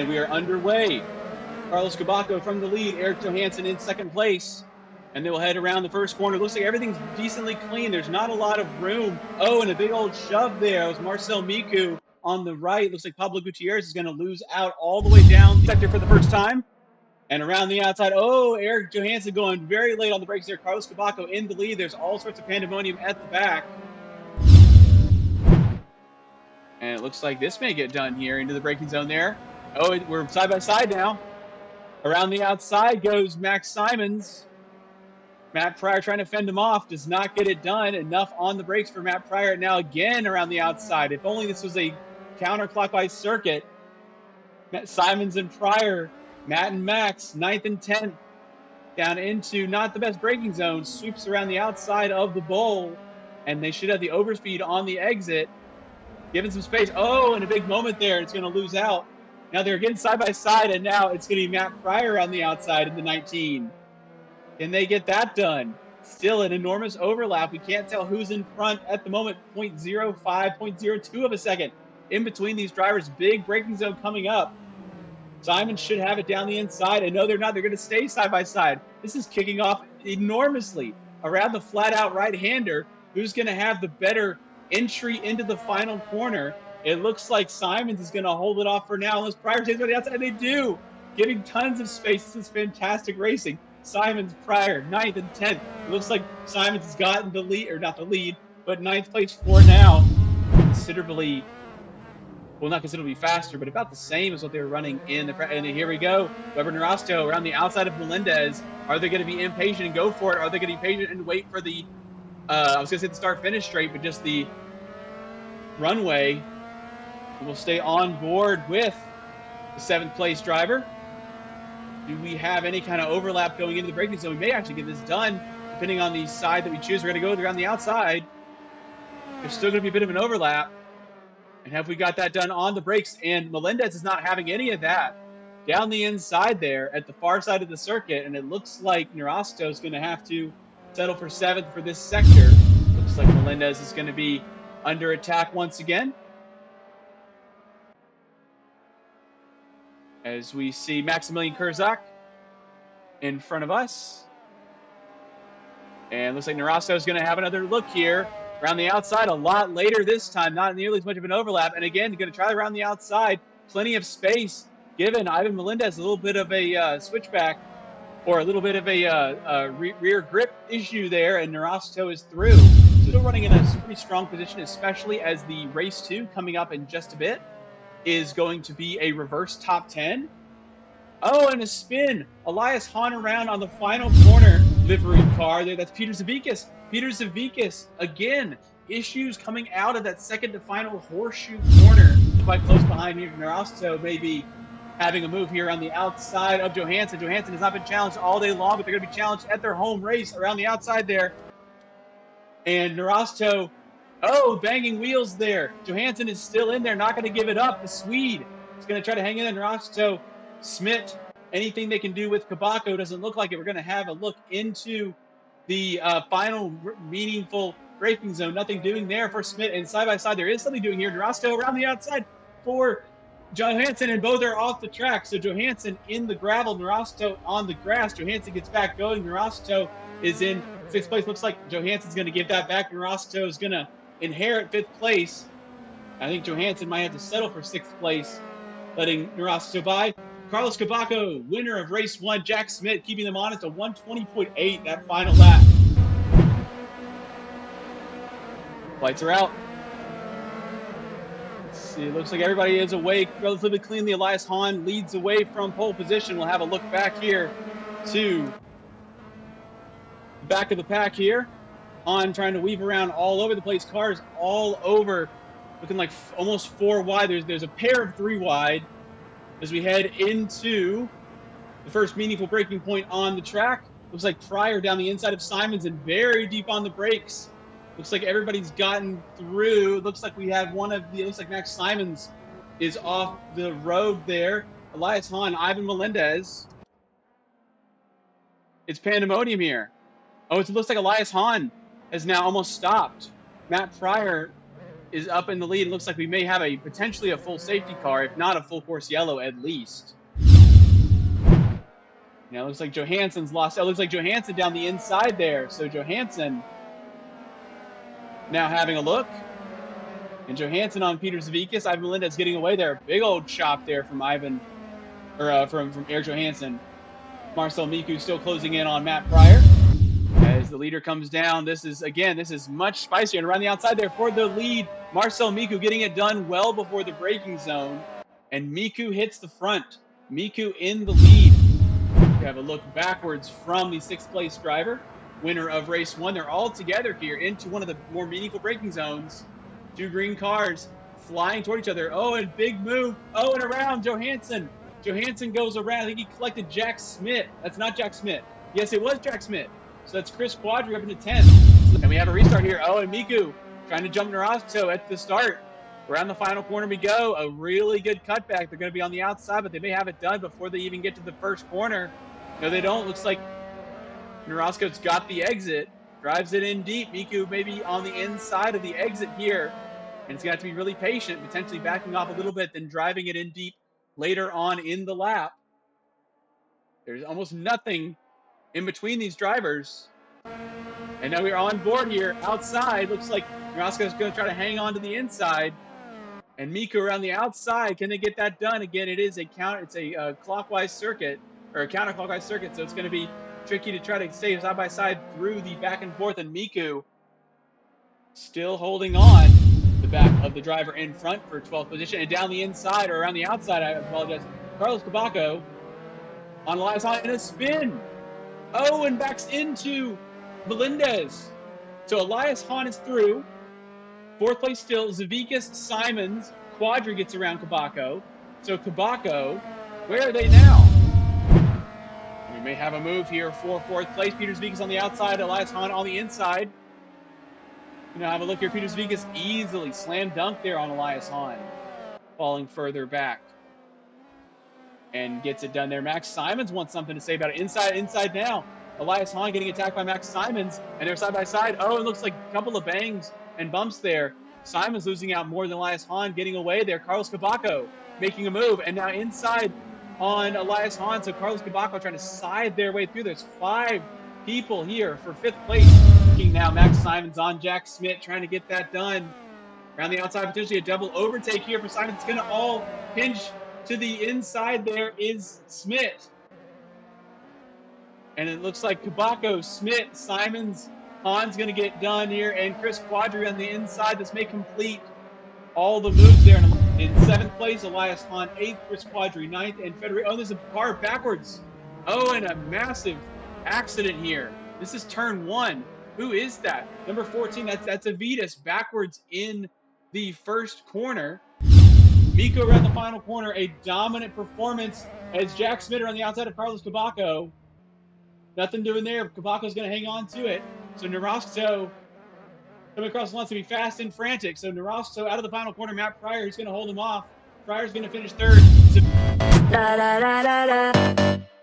And we are underway. Carlos Cabaco from the lead, Eric Johansson in second place. And they will head around the first corner. Looks like everything's decently clean. There's not a lot of room. Oh, and a big old shove there. It was Marcel Miku on the right. Looks like Pablo Gutierrez is going to lose out all the way down the sector for the first time. And around the outside, oh, Eric Johansson going very late on the brakes there. Carlos Cabaco in the lead. There's all sorts of pandemonium at the back. And it looks like this may get done here into the braking zone there. Oh, we're side by side now. Around the outside goes Max Simons. Matt Pryor trying to fend him off. Does not get it done. Enough on the brakes for Matt Pryor. Now again around the outside. If only this was a counterclockwise circuit. Matt Simons and Pryor. Matt and Max, 9th and 10th. Down into not the best braking zone. Sweeps around the outside of the bowl. And they should have the overspeed on the exit. Giving some space. Oh, and a big moment there. It's going to lose out. Now they're again side by side, and now it's going to be Matt Pryor on the outside in the 19. Can they get that done? Still an enormous overlap. We can't tell who's in front at the moment. 0.05, 0.02 of a second in between these drivers. Big braking zone coming up. Simon should have it down the inside. And no, they're not. They're going to stay side by side. This is kicking off enormously around the flat-out right-hander. Who's going to have the better entry into the final corner? It looks like Simons is going to hold it off for now unless Pryor takes it on the outside. They do, giving tons of space. This is fantastic racing. Simons, Pryor, 9th and 10th. It looks like Simons has gotten the lead, or not the lead, but 9th place for now. Considerably, well, not considerably faster, but about the same as what they were running in the. And here we go. Weber Narasto around the outside of Melendez. Are they going to be impatient and go for it? Are they going to be patient and wait for the, I was going to say the start-finish straight, but just the runway? We'll stay on board with the 7th place driver. Do we have any kind of overlap going into the braking zone? We may actually get this done depending on the side that we choose. We're going to go around the outside. There's still going to be a bit of an overlap. And have we got that done on the brakes? And Melendez is not having any of that. Down the inside there at the far side of the circuit. And it looks like Narasto is going to have to settle for 7th for this sector. Looks like Melendez is going to be under attack once again. As we see Maximilian Kurzak in front of us. And looks like Narasto is going to have another look here around the outside a lot later this time. Not nearly as much of an overlap. And again, going to try around the outside. Plenty of space given Ivan Melendez a little bit of a switchback or a little bit of a rear grip issue there. And Narasto is through. Still running in a pretty strong position, especially as the race 2 coming up in just a bit is going to be a reverse top 10. Oh, and a spin. Elias Hahn around on the final corner livery car there. That's Peter Zavickas. Peter Zavickas, again, issues coming out of that second to final horseshoe corner. Quite close behind here. Narasto may be having a move here on the outside of Johansson. Johansson has not been challenged all day long, but they're going to be challenged at their home race around the outside there. And Narasto, oh, banging wheels there. Johansson is still in there, not going to give it up. The Swede is going to try to hang in there. Narasto, Smith, anything they can do with Cabaco doesn't look like it. We're going to have a look into the final meaningful braking zone. Nothing doing there for Smith. And side by side, there is something doing here. Narasto around the outside for Johansson, and both are off the track. So Johansson in the gravel, Narasto on the grass. Johansson gets back going. Narasto is in 6th place. Looks like Johansson's going to give that back. Narasto is going to inherit 5th place. I think Johansson might have to settle for 6th place, letting Narasto by. Carlos Cabaco, winner of race 1. Jack Smith keeping them honest, a 120.8 that final lap. Lights are out. Let's see, it looks like everybody is awake relatively cleanly. Elias Hahn leads away from pole position. We'll have a look back here to the back of the pack here. On trying to weave around all over the place. Cars all over, looking like almost 4 wide. There's a pair of 3 wide as we head into the first meaningful braking point on the track. Looks like Pryor down the inside of Simons and very deep on the brakes. Looks like everybody's gotten through. Looks like we have one of the, looks like Max Simons is off the road there. Elias Hahn, Ivan Melendez. It's pandemonium here. Oh, it looks like Elias Hahn has now almost stopped. Matt Pryor is up in the lead. It looks like we may have potentially a full safety car, if not a full course yellow at least. Now it looks like Johansson's lost. It looks like Johansson down the inside there. So Johansson now having a look. And Johansson on Peter Zavickas. Ivan Melendez getting away there. Big old chop there from from Air Johansson. Marcel Miku still closing in on Matt Pryor. As the leader comes down, this is much spicier. And around the outside there for the lead, Marcel Miku getting it done well before the braking zone. And Miku hits the front. Miku in the lead. We have a look backwards from the 6th place driver, winner of race 1. They're all together here into one of the more meaningful braking zones. 2 green cars flying toward each other. Oh, and big move. Oh, and around Johansson. Johansson goes around. I think he collected Jack Smith. That's not Jack Smith. Yes, it was Jack Smith. So that's Chris Quadri up into 10th. And we have a restart here. Oh, and Miku trying to jump Narasco at the start. Around the final corner we go. A really good cutback. They're going to be on the outside, but they may have it done before they even get to the first corner. No, they don't. Looks like Narasco's got the exit. Drives it in deep. Miku maybe on the inside of the exit here. And it's going to have to be really patient, potentially backing off a little bit, then driving it in deep later on in the lap. There's almost nothing in between these drivers. And now we're on board here outside. Looks like Narasco's going to try to hang on to the inside. And Miku around the outside. Can they get that done? Again, it's a clockwise circuit, or a counterclockwise circuit, so it's going to be tricky to try to stay side by side through the back and forth. And Miku still holding on the back of the driver in front for 12th position. And down the inside, or around the outside, I apologize, Carlos Cabaco on Elias Hahn in a spin. Oh, and backs into Melendez. So Elias Hahn is through. 4th place still, Zavickas, Simons, Quadri gets around Cabaco. So Cabaco, where are they now? We may have a move here for 4th place. Peter Zavickas on the outside, Elias Hahn on the inside. Have a look here. Peter Zavickas easily slam dunk there on Elias Hahn, falling further back. And gets it done there. Max Simons wants something to say about it. Inside now. Elias Hahn getting attacked by Max Simons, and they're side by side. Oh, it looks like a couple of bangs and bumps there. Simons losing out more than Elias Hahn, getting away there. Carlos Cabaco making a move, and now inside on Elias Hahn. So Carlos Cabaco trying to side their way through. There's 5 people here for 5th place. Now Max Simons on Jack Smith, trying to get that done. Around the outside, potentially a double overtake here for Simons. It's going to all hinge to the inside. There is Smith. And it looks like Cabaco, Smith, Simons, Hahn's going to get done here. And Chris Quadri on the inside. This may complete all the moves there. In 7th place, Elias Hahn. 8th, Chris Quadri. 9th, and Federico. Oh, there's a car backwards. Oh, and a massive accident here. This is turn 1. Who is that? Number 14, that's Avitas backwards in the first corner. Miku around the final corner, a dominant performance as Jack Smitter on the outside of Carlos Cabaco. Nothing doing there. Cabaco's going to hang on to it. So Narasco coming across the line to be fast and frantic. So Narasco out of the final corner. Matt Pryor is going to hold him off. Pryor's going to finish 3rd.